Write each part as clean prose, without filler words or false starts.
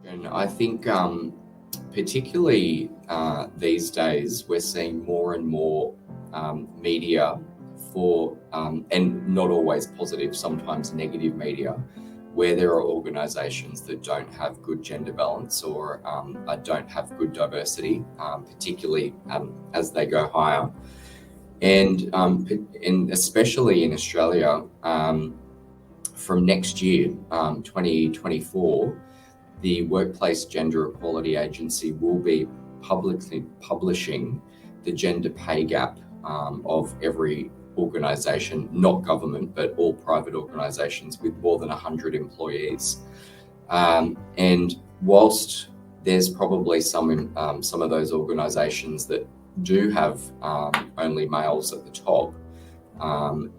And I think particularly these days, we're seeing more and more media for, and not always positive, sometimes negative media, where there are organisations that don't have good gender balance or don't have good diversity, particularly as they go higher. And especially in Australia, from next year, 2024, the Workplace Gender Equality Agency will be publicly publishing the gender pay gap of every organisation, not government, but all private organisations with more than 100 employees. And whilst there's probably some of those organisations that do have only males at the top,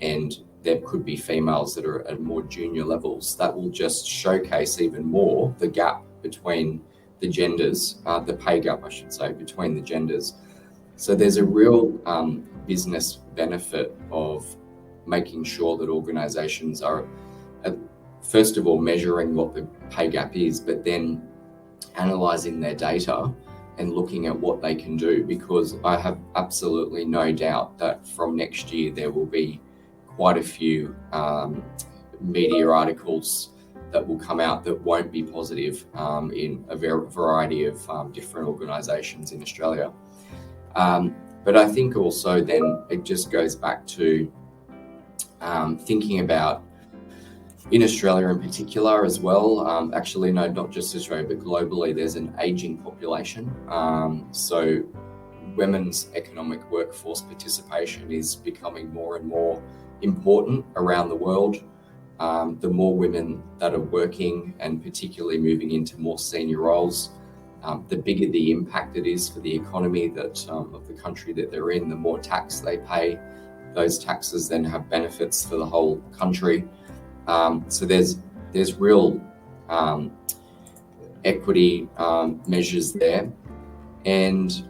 and there could be females that are at more junior levels, that will just showcase even more the gap between the genders, the pay gap, I should say, between the genders. So there's a real business benefit of making sure that organisations are, first of all, measuring what the pay gap is, but then analysing their data and looking at what they can do, because I have absolutely no doubt that from next year there will be quite a few media articles that will come out that won't be positive in a variety of different organisations in Australia. But I think also then it just goes back to thinking about, in Australia in particular as well, actually no, not just Australia, but globally, there's an ageing population. So women's economic workforce participation is becoming more and more important around the world. The more women that are working and particularly moving into more senior roles, the bigger the impact it is for the economy that of the country that they're in, the more tax they pay. Those taxes then have benefits for the whole country. So there's real equity measures there. And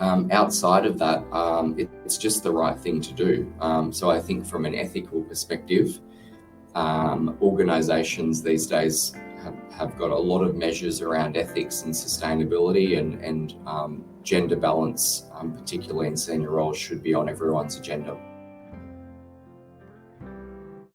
outside of that, it's just the right thing to do. So I think from an ethical perspective, organisations these days have got a lot of measures around ethics and sustainability, and gender balance, particularly in senior roles, should be on everyone's agenda.